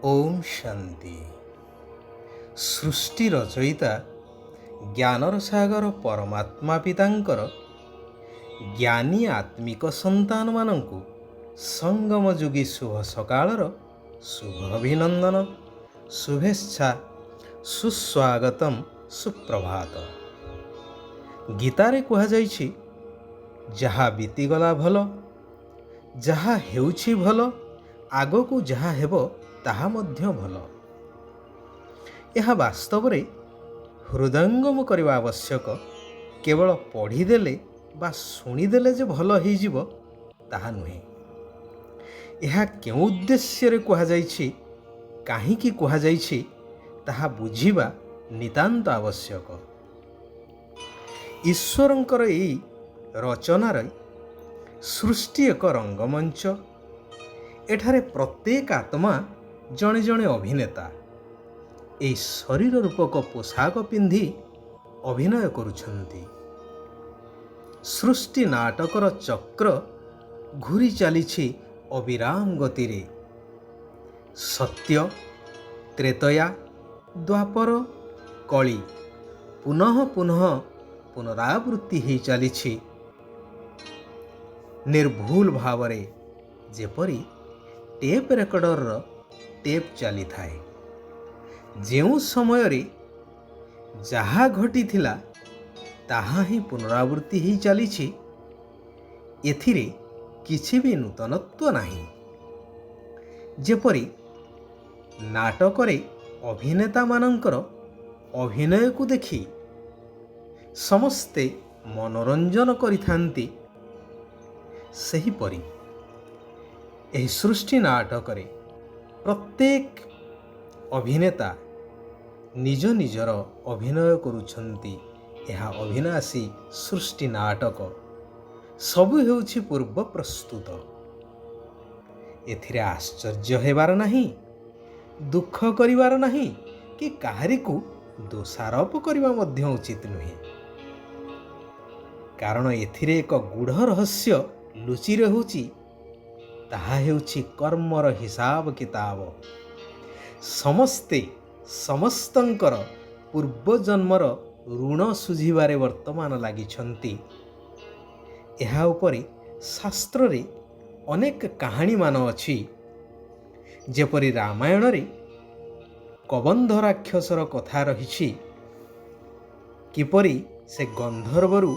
ଓମ୍ ଶାନ୍ତି। ସୃଷ୍ଟି ରଚୟିତା ଜ୍ଞାନର ସାଗର ପରମାତ୍ମା ପିତାଙ୍କର ଜ୍ଞାନୀ ଆତ୍ମିକ ସନ୍ତାନମାନଙ୍କୁ ସଙ୍ଗମ ଯୁଗୀ ଶୁଭ ସକାଳର ଶୁଭ ଅଭିନନ୍ଦନ, ଶୁଭେଚ୍ଛା, ସୁସ୍ୱାଗତମ୍, ସୁପ୍ରଭାତ। ଗୀତାରେ କୁହାଯାଇଛି, ଯାହା ବିତିଗଲା ଭଲ, ଯାହା ହେଉଛି ଭଲ, ଆଗକୁ ଯାହା ହେବ ତାହା ମଧ୍ୟ ଭଲ। ଏହା ବାସ୍ତବରେ ହୃଦୟଙ୍ଗମ କରିବା ଆବଶ୍ୟକ। କେବଳ ପଢ଼ିଦେଲେ ବା ଶୁଣିଦେଲେ ଯେ ଭଲ ହେଇଯିବ ତାହା ନୁହେଁ। ଏହା କେଉଁ ଉଦ୍ଦେଶ୍ୟରେ କୁହାଯାଇଛି, କାହିଁକି କୁହାଯାଇଛି, ତାହା ବୁଝିବା ନିତାନ୍ତ ଆବଶ୍ୟକ। ଈଶ୍ୱରଙ୍କର ଏହି ରଚନାରେ ସୃଷ୍ଟି ଏକ ରଙ୍ଗମଞ୍ଚ। ଏଠାରେ ପ୍ରତ୍ୟେକ ଆତ୍ମା ଜଣେ ଜଣେ ଅଭିନେତା ଏହି ଶରୀର ରୂପକ ପୋଷାକ ପିନ୍ଧି ଅଭିନୟ କରୁଛନ୍ତି। ସୃଷ୍ଟି ନାଟକର ଚକ୍ର ଘୂରି ଚାଲିଛି ଅବିରାମ ଗତିରେ। ସତ୍ୟ, ତ୍ରେତୟା, ଦ୍ୱାପର, କଳି ପୁନଃ ପୁନଃ ପୁନରାବୃତ୍ତି ହୋଇ ଚାଲିଛି ନିର୍ଭୁଲ ଭାବରେ, ଯେପରି ଟେପ୍ ରେକର୍ଡରର ଟେପ୍ ଚାଲିଥାଏ। ଯେଉଁ ସମୟରେ ଯାହା ଘଟିଥିଲା ତାହା ହିଁ ପୁନରାବୃତ୍ତି ହୋଇ ଚାଲିଛି। ଏଥିରେ କିଛି ବି ନୂତନତ୍ୱ ନାହିଁ। ଯେପରି ନାଟକରେ ଅଭିନେତାମାନଙ୍କର ଅଭିନୟକୁ ଦେଖି ସମସ୍ତେ ମନୋରଞ୍ଜନ କରିଥାନ୍ତି, ସେହିପରି ଏହି ସୃଷ୍ଟି ନାଟକରେ ପ୍ରତ୍ୟେକ ଅଭିନେତା ନିଜ ନିଜର ଅଭିନୟ କରୁଛନ୍ତି। ଏହା ଅଭିନାଶୀ ସୃଷ୍ଟି ନାଟକ। ସବୁ ହେଉଛି ପୂର୍ବ ପ୍ରସ୍ତୁତ। ଏଥିରେ ଆଶ୍ଚର୍ଯ୍ୟ ହେବାର ନାହିଁ, ଦୁଃଖ କରିବାର ନାହିଁ, କି କାହାରିକୁ ଦୋଷାରୋପ କରିବା ମଧ୍ୟ ଉଚିତ ନୁହେଁ। କାରଣ ଏଥିରେ ଏକ ଗୂଢ଼ ରହସ୍ୟ ଲୁଚି ରହୁଛି। ତାହା ହେଉଛି କର୍ମର ହିସାବ କିତାବ। ସମସ୍ତେ ସମସ୍ତଙ୍କର ପୂର୍ବଜନ୍ମର ଋଣ ଶୁଝିବାରେ ବର୍ତ୍ତମାନ ଲାଗିଛନ୍ତି। ଏହା ଉପରେ ଶାସ୍ତ୍ରରେ ଅନେକ କାହାଣୀମାନ ଅଛି। ଯେପରି ରାମାୟଣରେ କବନ୍ଧ ରାକ୍ଷସର କଥା ରହିଛି, କିପରି ସେ ଗନ୍ଧର୍ବରୁ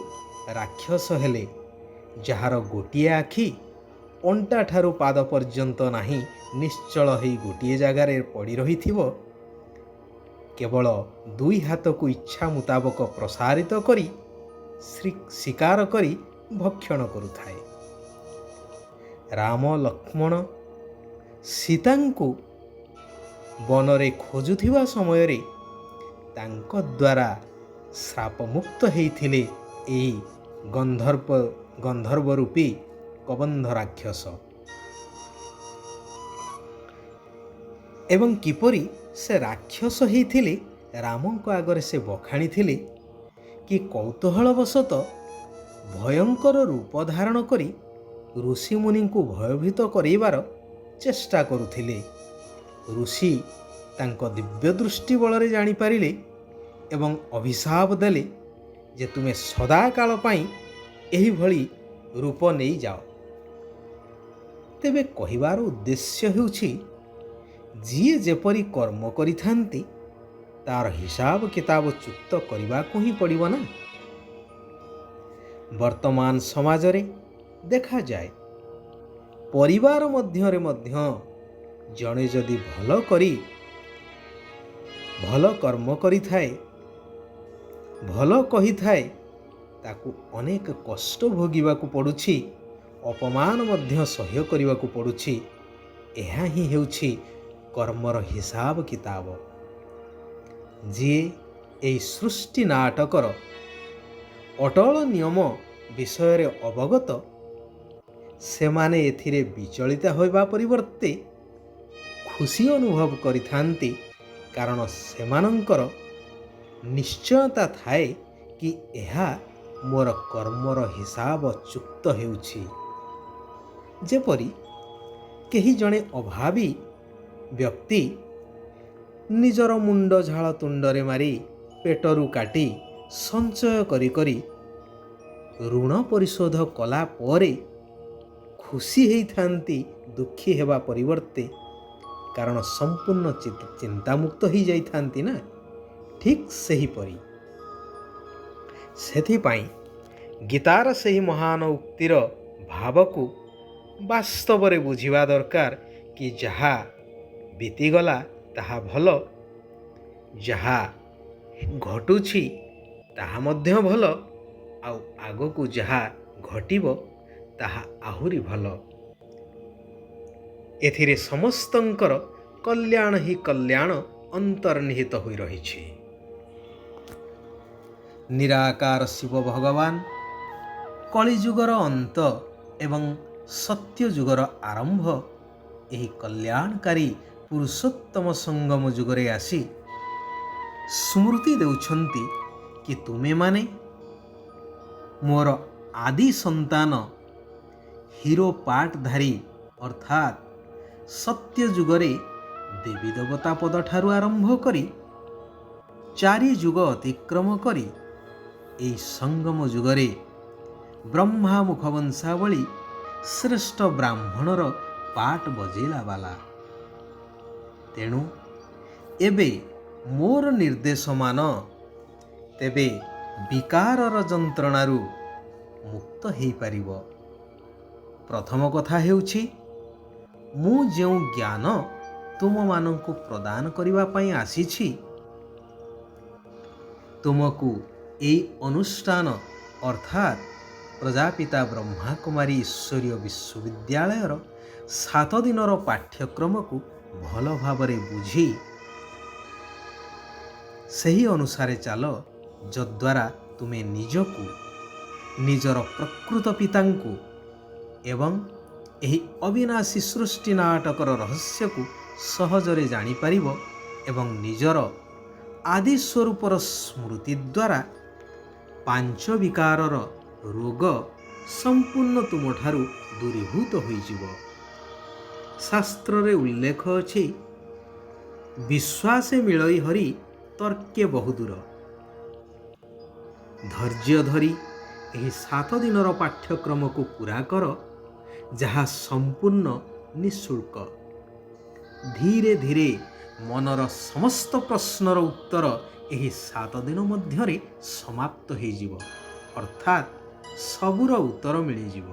ରାକ୍ଷସ ହେଲେ, ଯାହାର ଗୋଟିଏ ଆଖି ଅଣ୍ଟା ଠାରୁ ପାଦ ପର୍ଯ୍ୟନ୍ତ ନାହିଁ, ନିଶ୍ଚଳ ହୋଇ ଗୋଟିଏ ଜାଗାରେ ପଡ଼ି ରହିଥିବ, କେବଳ ଦୁଇ ହାତକୁ ଇଚ୍ଛା ମୁତାବକ ପ୍ରସାରିତ କରି ଶିକାର କରି ଭକ୍ଷଣ କରୁଥାଏ। ରାମ, ଲକ୍ଷ୍ମଣ ସୀତାଙ୍କୁ ବନରେ ଖୋଜୁଥିବା ସମୟରେ ତାଙ୍କ ଦ୍ୱାରା ଶ୍ରାପମୁକ୍ତ ହେଇଥିଲେ ଏହି ଗନ୍ଧର୍ବ ରୂପୀ କବନ୍ଧ ରାକ୍ଷସ। ଏବଂ କିପରି ସେ ରାକ୍ଷସ ହେଇଥିଲେ ରାମଙ୍କ ଆଗରେ ସେ ବଖାଣିଥିଲେ କି କୌତୂହଳବଶତଃ ଭୟଙ୍କର ରୂପ ଧାରଣ କରି ଋଷିମୁନିଙ୍କୁ ଭୟଭୀତ କରାଇବାର ଚେଷ୍ଟା କରୁଥିଲେ। ଋଷି ତାଙ୍କ ଦିବ୍ୟ ଦୃଷ୍ଟି ବଳରେ ଜାଣିପାରିଲେ ଏବଂ ଅଭିଶାପ ଦେଲେ ଯେ ତୁମେ ସଦାକାଳ ପାଇଁ ଏହିଭଳି ରୂପ ନେଇଯାଅ। ତେବେ କହିବାର ଉଦ୍ଦେଶ୍ୟ ହେଉଛି, ଯିଏ ଯେପରି କର୍ମ କରିଥାନ୍ତି ତାର ହିସାବ କିତାବ ଚୁକ୍ତ କରିବାକୁ ହିଁ ପଡ଼ିବ ନା। ବର୍ତ୍ତମାନ ସମାଜରେ ଦେଖାଯାଏ, ପରିବାର ମଧ୍ୟରେ ମଧ୍ୟ ଜଣେ ଯଦି ଭଲ କର୍ମ କରିଥାଏ, ଭଲ କହିଥାଏ, ତାକୁ ଅନେକ କଷ୍ଟ ଭୋଗିବାକୁ ପଡ଼ୁଛି, ଅପମାନ ମଧ୍ୟ ସହ୍ୟ କରିବାକୁ ପଡ଼ୁଛି। ଏହା ହିଁ ହେଉଛି କର୍ମର ହିସାବ କିତାବ। ଯିଏ ଏହି ସୃଷ୍ଟି ନାଟକର ଅଟଳ ନିୟମ ବିଷୟରେ ଅବଗତ, ସେମାନେ ଏଥିରେ ବିଚଳିତ ହେବା ପରିବର୍ତ୍ତେ ଖୁସି ଅନୁଭବ କରିଥାନ୍ତି। କାରଣ ସେମାନଙ୍କର ନିଶ୍ଚୟତା ଥାଏ କି ଏହା ମୋର କର୍ମର ହିସାବ ଚୁକ୍ତ ହେଉଛି। ଯେପରି କେହି ଜଣେ ଅଭାବୀ ବ୍ୟକ୍ତି ନିଜର ମୁଣ୍ଡ ଝାଳ ତୁଣ୍ଡରେ ମାରି ପେଟରୁ କାଟି ସଞ୍ଚୟ କରି କରି ଋଣ ପରିଶୋଧ କଲା ପରେ ଖୁସି ହେଇଥାନ୍ତି ଦୁଃଖୀ ହେବା ପରିବର୍ତ୍ତେ, କାରଣ ସମ୍ପୂର୍ଣ୍ଣ ଚିନ୍ତାମୁକ୍ତ ହେଇଯାଇଥାନ୍ତି ନା। ଠିକ୍ ସେହିପରି ସେଥିପାଇଁ ଗୀତାର ସେହି ମହାନ ଉକ୍ତିର ଭାବକୁ ବାସ୍ତବରେ ବୁଝିବା ଦରକାର କି ଯାହା ବିତିଗଲା ତାହା ଭଲ, ଯାହା ଘଟୁଛି ତାହା ମଧ୍ୟ ଭଲ, ଆଉ ଆଗକୁ ଯାହା ଘଟିବ ତାହା ଆହୁରି ଭଲ। ଏଥିରେ ସମସ୍ତଙ୍କର କଲ୍ୟାଣ ହିଁ କଲ୍ୟାଣ ଅନ୍ତର୍ନିହିତ ହୋଇ ରହିଛି। ନିରାକାର ଶିବ ଭଗବାନ କଳିଯୁଗର ଅନ୍ତ ଏବଂ ସତ୍ୟଯୁଗର ଆରମ୍ଭ ଏହି କଲ୍ୟାଣକାରୀ ପୁରୁଷୋତ୍ତମ ସଙ୍ଗମ ଯୁଗରେ ଆସି ସ୍ମୃତି ଦେଉଛନ୍ତି କି ତୁମେମାନେ ମୋର ଆଦି ସନ୍ତାନ ହିରୋ ପାର୍ଟଧାରୀ, ଅର୍ଥାତ୍ ସତ୍ୟ ଯୁଗରେ ଦେବୀ ଦେବତା ପଦଠାରୁ ଆରମ୍ଭ କରି 4 ଯୁଗ ଅତିକ୍ରମ କରି ଏହି ସଙ୍ଗମ ଯୁଗରେ ବ୍ରହ୍ମା ମୁଖ ବଂଶାବଳୀ ଶ୍ରେଷ୍ଠ ବ୍ରାହ୍ମଣର ପାଟ ବଜେଇଲା ବାଲା। ତେଣୁ ଏବେ ମୋର ନିର୍ଦ୍ଦେଶ ମାନ, ତେବେ ବିକାରର ଯନ୍ତ୍ରଣାରୁ ମୁକ୍ତ ହେଇପାରିବ। ପ୍ରଥମ କଥା ହେଉଛି, ମୁଁ ଯେଉଁ ଜ୍ଞାନ ତୁମମାନଙ୍କୁ ପ୍ରଦାନ କରିବା ପାଇଁ ଆସିଛି, ତୁମକୁ ଏହି ଅନୁଷ୍ଠାନ ଅର୍ଥାତ୍ ପ୍ରଜାପିତା ବ୍ରହ୍ମାକୁମାରୀ ଈଶ୍ୱରୀୟ ବିଶ୍ୱବିଦ୍ୟାଳୟର 7 ଦିନର ପାଠ୍ୟକ୍ରମକୁ ଭଲ ଭାବରେ ବୁଝି ସେହି ଅନୁସାରେ ଚାଲ, ଯଦ୍ୱାରା ତୁମେ ନିଜକୁ, ନିଜର ପ୍ରକୃତ ପିତାଙ୍କୁ ଏବଂ ଏହି ଅବିନାଶୀ ସୃଷ୍ଟି ନାଟକର ରହସ୍ୟକୁ ସହଜରେ ଜାଣିପାରିବ ଏବଂ ନିଜର ଆଦି ସ୍ୱରୂପର ସ୍ମୃତି ଦ୍ୱାରା 5 ବିକାରର ରୋଗ ସମ୍ପୂର୍ଣ୍ଣ ତୁମଠାରୁ ଦୂରୀଭୂତ ହୋଇଯିବ। ଶାସ୍ତ୍ରରେ ଉଲ୍ଲେଖ ଅଛି, ବିଶ୍ୱାସେ ମିଳଇ ହରି ତର୍କେ ବହୁଦୂର। ଧୈର୍ଯ୍ୟ ଧରି ଏହି 7 ଦିନର ପାଠ୍ୟକ୍ରମକୁ ପୂରା କର, ଯାହା ସମ୍ପୂର୍ଣ୍ଣ ନିଃଶୁଳ୍କ। ଧୀରେ ଧୀରେ ମନର ସମସ୍ତ ପ୍ରଶ୍ନର ଉତ୍ତର ଏହି 7 ଦିନ ମଧ୍ୟରେ ସମାପ୍ତ ହୋଇଯିବ, ଅର୍ଥାତ୍ ସବୁର ଉତ୍ତର ମିଳିଯିବ।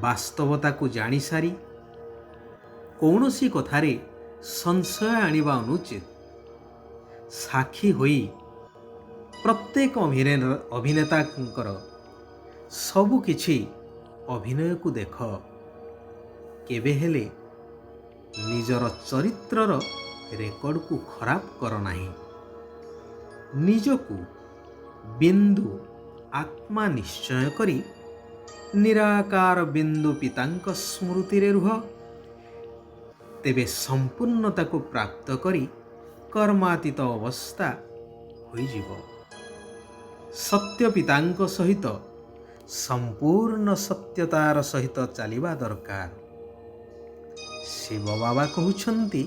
ବାସ୍ତବତାକୁ ଜାଣିସାରି କୌଣସି କଥାରେ ସଂଶୟ ଆଣିବା ଅନୁଚିତ। ସାକ୍ଷୀ ହୋଇ ପ୍ରତ୍ୟେକ ଅଭିନେତାଙ୍କର ସବୁ କିଛି ଅଭିନୟକୁ ଦେଖ। କେବେ ହେଲେ ନିଜର ଚରିତ୍ରର ରେକର୍ଡକୁ ଖରାପ କର ନାହିଁ। ନିଜକୁ ବିନ୍ଦୁ ଆତ୍ମା ନିଶ୍ଚୟ କରି ନିରାକାର ବିନ୍ଦୁ ପିତାଙ୍କ ସ୍ମୃତିରେ ରୁହ, ତେବେ ସମ୍ପୂର୍ଣ୍ଣତାକୁ ପ୍ରାପ୍ତ କରି କର୍ମାତୀତ ଅବସ୍ଥା ହୋଇଯିବ। ସତ୍ୟ ପିତାଙ୍କ ସହିତ ସମ୍ପୂର୍ଣ୍ଣ ସତ୍ୟତାର ସହିତ ଚାଲିବା ଦରକାର। ଶିବ ବାବା କହୁଛନ୍ତି,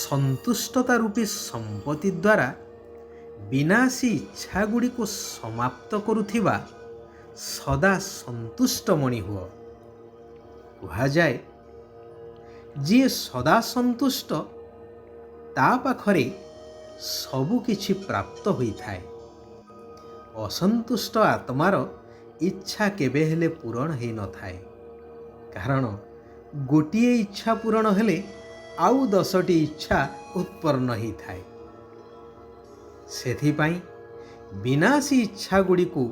ସନ୍ତୁଷ୍ଟତା ରୂପୀ ସମ୍ପତ୍ତି ଦ୍ୱାରା ବିନାଶୀ ଇଚ୍ଛା ଗୁଡ଼ିକୁ ସମାପ୍ତ କରୁଥିବା ସଦା ସନ୍ତୁଷ୍ଟ ମଣି ହୁଅ। କୁହାଯାଏ, ଯିଏ ସଦା ସନ୍ତୁଷ୍ଟ ତା ପାଖରେ ସବୁ କିଛି ପ୍ରାପ୍ତ ହୋଇଥାଏ। ଅସନ୍ତୁଷ୍ଟ ଆତ୍ମାର ଇଚ୍ଛା କେବେ ହେଲେ ପୂରଣ ହୋଇନଥାଏ, କାରଣ ଗୋଟିଏ ଇଚ୍ଛା ପୂରଣ ହେଲେ ଆଉ 10ଟି ଇଚ୍ଛା ଉତ୍ପନ୍ନ ହୋଇଥାଏ। ସେଥିପାଇଁ ବିନାଶୀ ଇଚ୍ଛା ଗୁଡ଼ିକୁ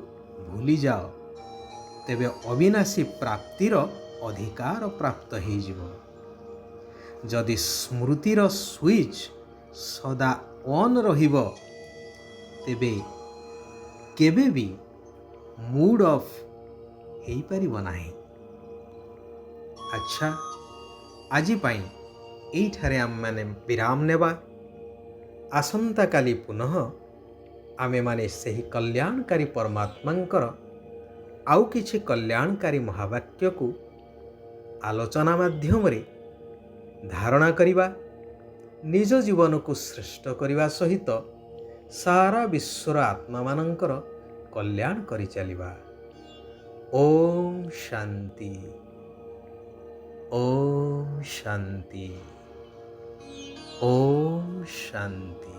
ଭୁଲିଯାଅ, ତେବେ ଅବିନାଶୀ ପ୍ରାପ୍ତିର ଅଧିକାର ପ୍ରାପ୍ତ ହୋଇଯିବ। ଯଦି ସ୍ମୃତିର ସୁଇଚ୍ ସଦା ଅନ୍ ରହିବ, ତେବେ କେବେ ବି ମୁଡ୍ ଅଫ୍ ହେଇପାରିବ ନାହିଁ। ଆଚ୍ଛା, ଆଜି ପାଇଁ ଏଇଠାରେ ଆମେମାନେ ବିରାମ ନେବା। ଆସନ୍ତାକାଲି ପୁନଃ ଆମେମାନେ ସେହି କଲ୍ୟାଣକାରୀ ପରମାତ୍ମାଙ୍କର ଆଉ କିଛି କଲ୍ୟାଣକାରୀ ମହାବାକ୍ୟକୁ ଆଲୋଚନା ମାଧ୍ୟମରେ ଧାରଣା କରିବା, ନିଜ ଜୀବନକୁ ଶ୍ରେଷ୍ଠ କରିବା ସହିତ ସାରା ବିଶ୍ୱର ଆତ୍ମାମାନଙ୍କର କଲ୍ୟାଣ କରିଚାଲିବା। ଓମ୍ ଶାନ୍ତି। ଓମ୍ ଶାନ୍ତି। ଓମ୍ ଶାନ୍ତି।